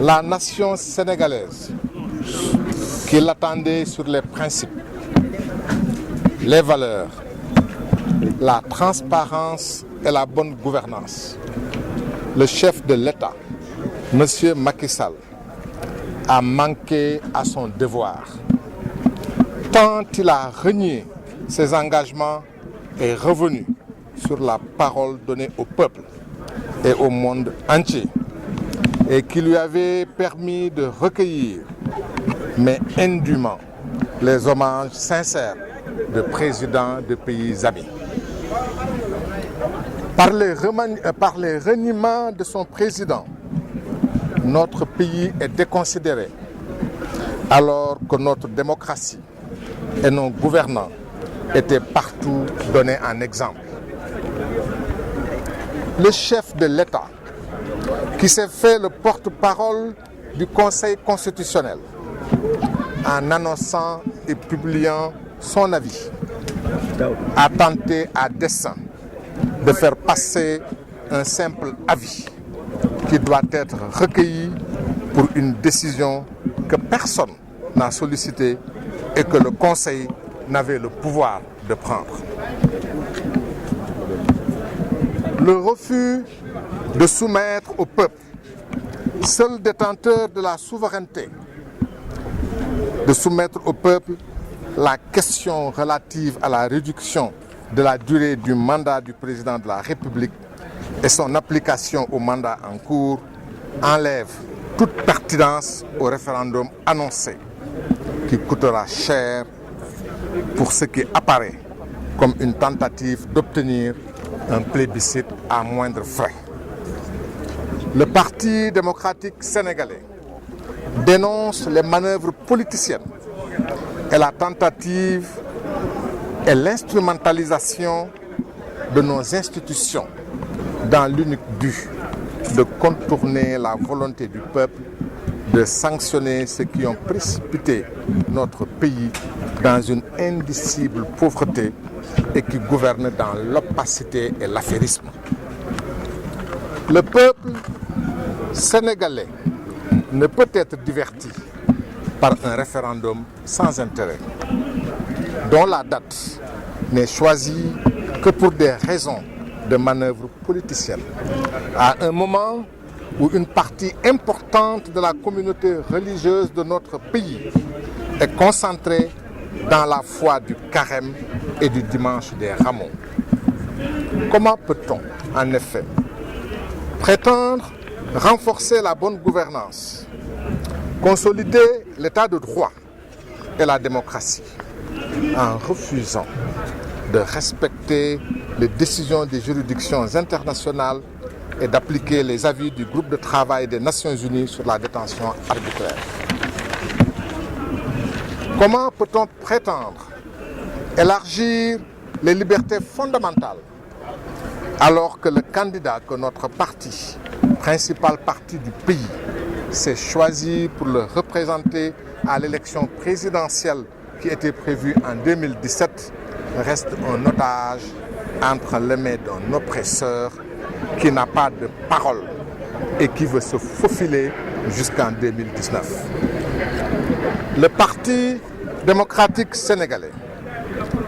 La nation sénégalaise qui l'attendait sur les principes, les valeurs, la transparence et la bonne gouvernance. Le chef de l'État, M. Macky Sall, a manqué à son devoir, tant il a renié ses engagements et revenu sur la parole donnée au peuple et au monde entier, et qui lui avait permis de recueillir, mais indûment, les hommages sincères de présidents de pays amis. Par les reniements de son président, notre pays est déconsidéré, alors que notre démocratie et nos gouvernants étaient partout donnés en exemple. Le chef de l'État, qui s'est fait le porte-parole du Conseil constitutionnel en annonçant et publiant son avis, a tenté à dessein de faire passer un simple avis qui doit être recueilli pour une décision que personne n'a sollicitée et que le Conseil n'avait le pouvoir de prendre. Le refus de soumettre au peuple, seul détenteur de la souveraineté, de soumettre au peuple la question relative à la réduction de la durée du mandat du président de la République et son application au mandat en cours enlève toute pertinence au référendum annoncé qui coûtera cher pour ce qui apparaît comme une tentative d'obtenir un plébiscite à moindre frais. Le Parti démocratique sénégalais dénonce les manœuvres politiciennes et la tentative et l'instrumentalisation de nos institutions dans l'unique but de contourner la volonté du peuple de sanctionner ceux qui ont précipité notre pays dans une indicible pauvreté et qui gouvernent dans l'opacité et l'affairisme. Le peuple sénégalais ne peut être diverti par un référendum sans intérêt, dont la date n'est choisie que pour des raisons de manœuvre politicienne, à un moment où une partie importante de la communauté religieuse de notre pays est concentrée dans la foi du carême et du dimanche des rameaux. Comment peut-on, en effet, prétendre renforcer la bonne gouvernance, consolider l'état de droit et la démocratie en refusant de respecter les décisions des juridictions internationales et d'appliquer les avis du groupe de travail des Nations Unies sur la détention arbitraire? Comment peut-on prétendre élargir les libertés fondamentales alors que le candidat que notre parti, principal parti du pays, s'est choisi pour le représenter à l'élection présidentielle qui était prévue en 2017 reste un otage entre les mains d'un oppresseur qui n'a pas de parole et qui veut se faufiler jusqu'en 2019. Le Parti démocratique sénégalais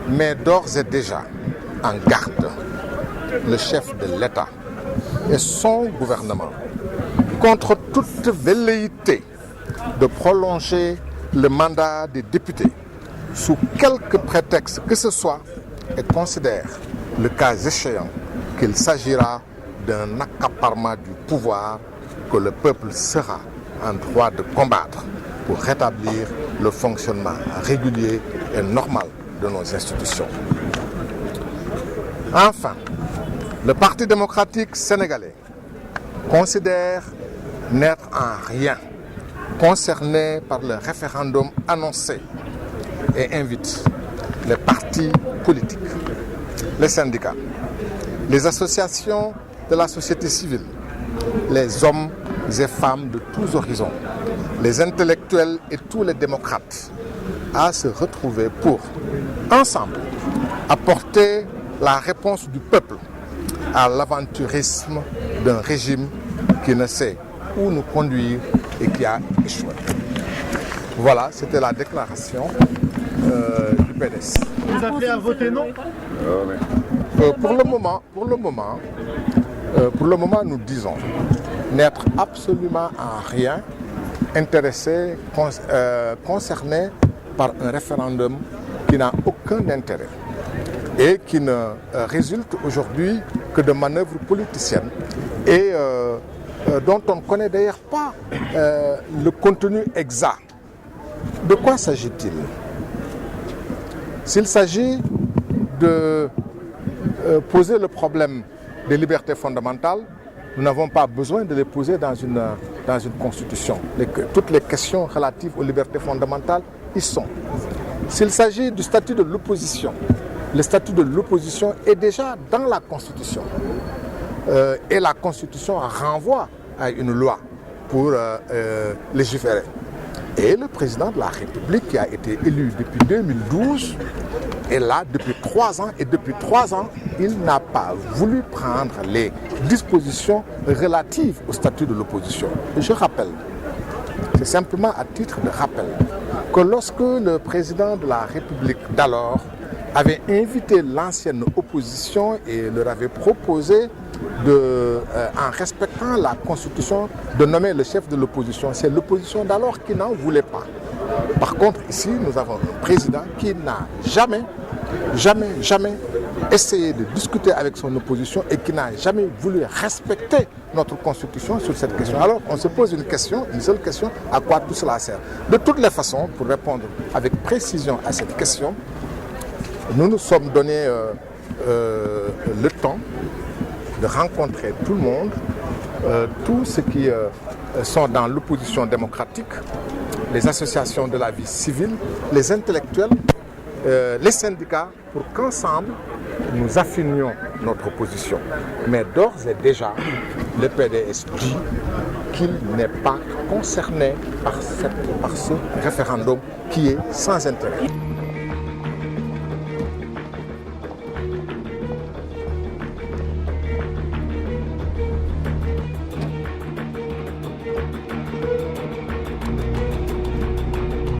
met d'ores et déjà en garde le chef de l'État et son gouvernement contre toute velléité de prolonger le mandat des députés sous quelque prétexte que ce soit et considère, le cas échéant, qu'il s'agira d'un accaparement du pouvoir que le peuple sera en droit de combattre pour rétablir le fonctionnement régulier et normal de nos institutions. Enfin, le Parti démocratique sénégalais considère n'être en rien concerné par le référendum annoncé et invite les partis politiques, les syndicats, les associations de la société civile, les hommes et femmes de tous horizons, les intellectuels et tous les démocrates à se retrouver pour, ensemble, apporter la réponse du peuple à l'aventurisme d'un régime qui ne sait où nous conduire et qui a échoué. Voilà, c'était la déclaration du PDS. Vous appelez à voter non? Pour le moment, nous disons n'être absolument en rien intéressés, concernés par un référendum qui n'a aucun intérêt et qui ne résulte aujourd'hui que de manœuvres politiciennes et dont on ne connaît d'ailleurs pas le contenu exact. De quoi s'agit-il? S'il s'agit de poser le problème des libertés fondamentales, nous n'avons pas besoin de les poser dans une constitution. Toutes les questions relatives aux libertés fondamentales y sont. S'il s'agit du statut de l'opposition, le statut de l'opposition est déjà dans la Constitution. Et la Constitution renvoie à une loi pour légiférer. Et le président de la République, qui a été élu depuis 2012, est là depuis 3 ans. Et depuis 3 ans, il n'a pas voulu prendre les dispositions relatives au statut de l'opposition. Je rappelle, c'est simplement à titre de rappel, que lorsque le président de la République d'alors avait invité l'ancienne opposition et leur avait proposé en respectant la Constitution, de nommer le chef de l'opposition. C'est l'opposition d'alors qui n'en voulait pas. Par contre, ici, nous avons un président qui n'a jamais essayé de discuter avec son opposition et qui n'a jamais voulu respecter notre Constitution sur cette question. Alors, on se pose une seule question, à quoi tout cela sert? De toutes les façons, pour répondre avec précision à cette question, nous nous sommes donné le temps de rencontrer tout le monde, tous ceux qui sont dans l'opposition démocratique, les associations de la vie civile, les intellectuels, les syndicats, pour qu'ensemble nous affinions notre position. Mais d'ores et déjà, le PDS dit qu'il n'est pas concerné par ce référendum qui est sans intérêt.